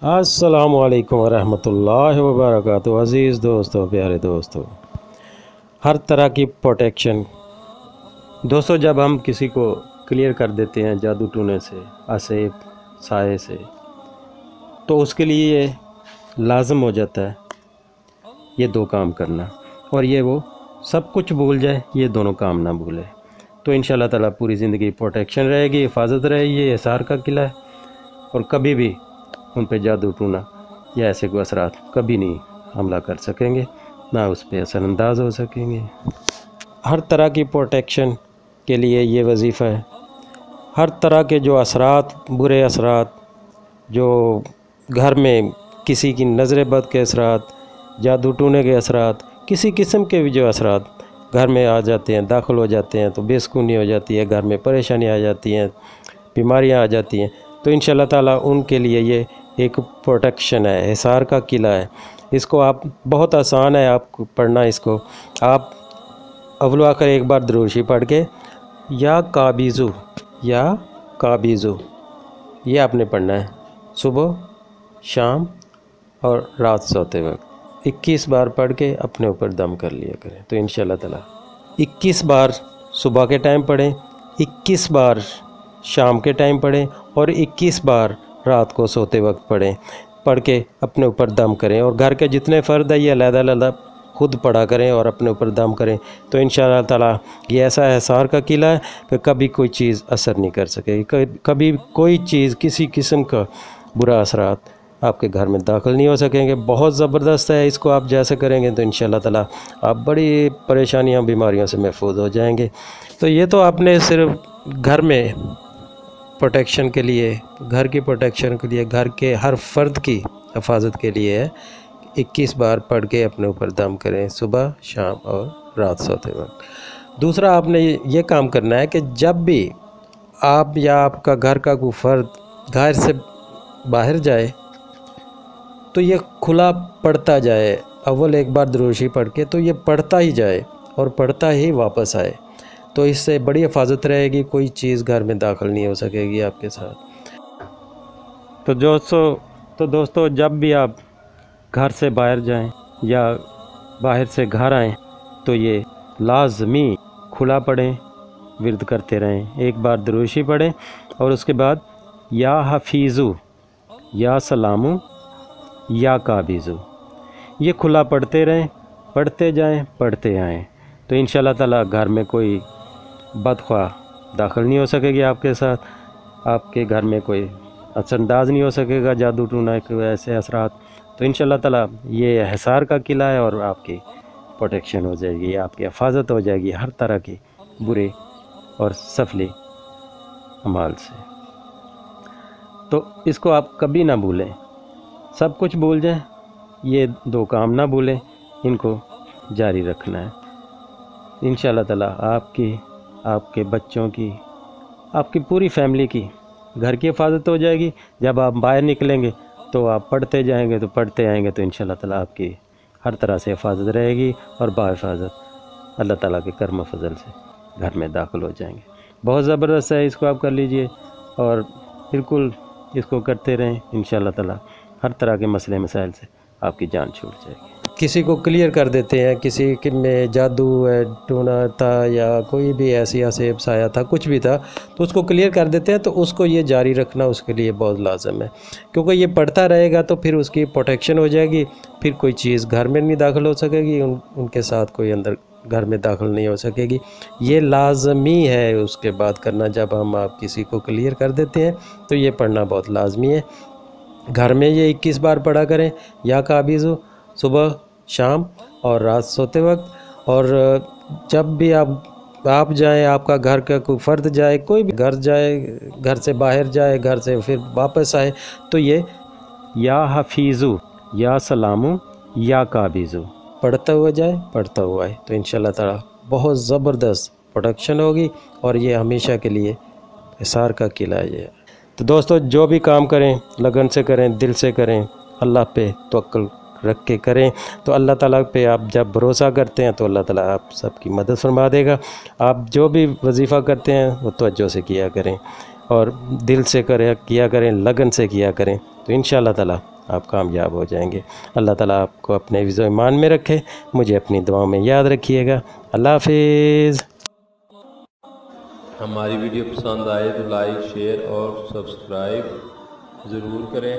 السلام علیکم ورحمۃ اللہ وبرکاتہ۔ عزیز دوستو، پیارے دوستو، ہر طرح کی پروٹیکشن دوستو جب ہم کسی کو کلیئر کر دیتے ہیں جادو ٹونے سے، اسیب سائے سے، تو اس کے لیے یہ لازم ہو جاتا ہے یہ دو کام کرنا، اور یہ وہ سب کچھ بھول جائے، یہ دونوں کام نہ بھولے، تو انشاءاللہ تعالیٰ پوری زندگی پروٹیکشن رہے گی، حفاظت رہے گی۔ یہ ہسار کا قلعہ ہے، اور کبھی بھی ان پہ جادو ٹونا یا ایسے کوئی اثرات کبھی نہیں حملہ کر سکیں گے، نہ اس پہ اثر انداز ہو سکیں گے۔ ہر طرح کی پروٹیکشن کے لیے یہ وظیفہ ہے۔ ہر طرح کے جو اثرات، برے اثرات، جو گھر میں کسی کی نظر بد کے اثرات، جادو ٹونے کے اثرات، کسی قسم کے بھی جو اثرات گھر میں آ جاتے ہیں، داخل ہو جاتے ہیں، تو بے سکونی ہو جاتی ہے، گھر میں پریشانی آ جاتی ہیں، بیماریاں آ جاتی ہیں، تو انشاءاللہ تعالیٰ ان کے لیے یہ ایک پروٹیکشن ہے، ہسار کا قلعہ ہے۔ اس کو آپ بہت آسان ہے آپ کو پڑھنا۔ اس کو آپ اول و آخر ایک بار دروشی پڑھ کے یا کابیزو یہ آپ نے پڑھنا ہے صبح، شام اور رات سوتے وقت 21 بار پڑھ کے اپنے اوپر دم کر لیا کریں، تو انشاءاللہ تعالیٰ 21 بار صبح کے ٹائم پڑھیں، 21 بار شام کے ٹائم پڑھیں، اور 21 بار رات کو سوتے وقت پڑھ کے اپنے اوپر دم کریں، اور گھر کے جتنے فرد ہیں یہ علیحدہ علیحدہ خود پڑھا کریں اور اپنے اوپر دم کریں، تو انشاءاللہ تعالیٰ یہ ایسا ہسار کا قلعہ ہے کہ کبھی کوئی چیز اثر نہیں کر سکے گی، کبھی کوئی چیز کسی قسم کا برا اثرات آپ کے گھر میں داخل نہیں ہو سکیں گے۔ بہت زبردست ہے، اس کو آپ جیسے کریں گے تو انشاءاللہ تعالیٰ آپ بڑی پریشانیاں، بیماریوں سے محفوظ ہو جائیں گے۔ تو یہ تو آپ نے صرف گھر میں پروٹیکشن کے لیے، گھر کی پروٹیکشن کے لیے، گھر کے ہر فرد کی حفاظت کے لیے ہے۔ 21 بار پڑھ کے اپنے اوپر دم کریں صبح، شام اور رات سوتے وقت۔ دوسرا آپ نے یہ کام کرنا ہے کہ جب بھی آپ یا آپ کا گھر کا کوئی فرد گھر سے باہر جائے تو یہ کھلا پڑھتا جائے، اول ایک بار دروشی پڑھ کے تو یہ پڑھتا ہی جائے اور پڑھتا ہی واپس آئے، تو اس سے بڑی حفاظت رہے گی، کوئی چیز گھر میں داخل نہیں ہو سکے گی آپ کے ساتھ۔ تو دوستو جب بھی آپ گھر سے باہر جائیں یا باہر سے گھر آئیں تو یہ لازمی کھلا پڑھیں، ورد کرتے رہیں، ایک بار دروشی پڑھیں، اور اس کے بعد یا حفیظو، یا سلامو، یا قابضو، یہ کھلا پڑھتے رہیں، پڑھتے جائیں، پڑھتے آئیں، تو انشاءاللہ تعالیٰ گھر میں کوئی بدخواہ داخل نہیں ہو سکے گی آپ کے ساتھ، آپ کے گھر میں کوئی اثر انداز نہیں ہو سکے گا جادو ٹونا کے ایسے اثرات، تو انشاءاللہ تعالیٰ یہ ہسار کا قلعہ ہے، اور آپ کی پروٹیکشن ہو جائے گی، آپ کی حفاظت ہو جائے گی ہر طرح کی برے اور سفلی اعمال سے۔ تو اس کو آپ کبھی نہ بھولیں، سب کچھ بھول جائیں، یہ دو کام نہ بھولیں، ان کو جاری رکھنا ہے۔ انشاءاللہ تعالیٰ آپ کی، آپ کے بچوں کی، آپ کی پوری فیملی کی گھر کی حفاظت ہو جائے گی۔ جب آپ باہر نکلیں گے تو آپ پڑھتے جائیں گے، تو پڑھتے آئیں گے، تو انشاءاللہ تعالیٰ آپ کی ہر طرح سے حفاظت رہے گی، اور بحفاظت اللہ تعالیٰ کے کرم و فضل سے گھر میں داخل ہو جائیں گے۔ بہت زبردست ہے، اس کو آپ کر لیجئے، اور بالکل اس کو کرتے رہیں، انشاءاللہ تعالیٰ ہر طرح کے مسئلے مسائل سے آپ کی جان چھوٹ جائے گی۔ کسی کو کلیئر کر دیتے ہیں، کسی میں جادو ٹونا تھا یا کوئی بھی ایسی اسیب سایہ تھا، کچھ بھی تھا، تو اس کو کلیئر کر دیتے ہیں، تو اس کو یہ جاری رکھنا اس کے لیے بہت لازم ہے، کیونکہ یہ پڑھتا رہے گا تو پھر اس کی پروٹیکشن ہو جائے گی، پھر کوئی چیز گھر میں نہیں داخل ہو سکے گی، ان کے ساتھ کوئی اندر گھر میں داخل نہیں ہو سکے گی۔ یہ لازمی ہے اس کے بعد کرنا، جب ہم آپ کسی کو کلیئر کر دیتے ہیں تو یہ پڑھنا بہت لازمی ہے۔ گھر میں یہ 21 بار پڑھا کریں، یا قابضو، صبح، شام اور رات سوتے وقت، اور جب بھی آپ جائیں، آپ کا گھر کا کوئی فرد جائے، کوئی بھی گھر جائے، گھر سے باہر جائے، گھر سے پھر واپس آئے، تو یہ یا حفیظو، یا سلامو، یا قابضو پڑھتا ہوا جائے، پڑھتا ہوا ہے، تو انشاءاللہ تعالیٰ بہت زبردست پروٹیکشن ہوگی، اور یہ ہمیشہ کے لیے ہسار کا قلعہ ہے یہ۔ تو دوستو جو بھی کام کریں لگن سے کریں، دل سے کریں، اللہ پہ توکل رکھ کے کریں، تو اللہ تعالیٰ پہ آپ جب بھروسہ کرتے ہیں تو اللہ تعالیٰ آپ سب کی مدد فرما دے گا۔ آپ جو بھی وظیفہ کرتے ہیں وہ توجہ سے کیا کریں، اور دل سے کیا کریں، لگن سے کیا کریں، تو انشاءاللہ تعالیٰ آپ کامیاب ہو جائیں گے۔ اللہ تعالیٰ آپ کو اپنے حفظ و ایمان میں رکھے، مجھے اپنی دعاؤں میں یاد رکھیے گا۔ اللہ حافظ۔ ہماری ویڈیو پسند آئے تو لائک، شیئر اور سبسکرائب ضرور کریں۔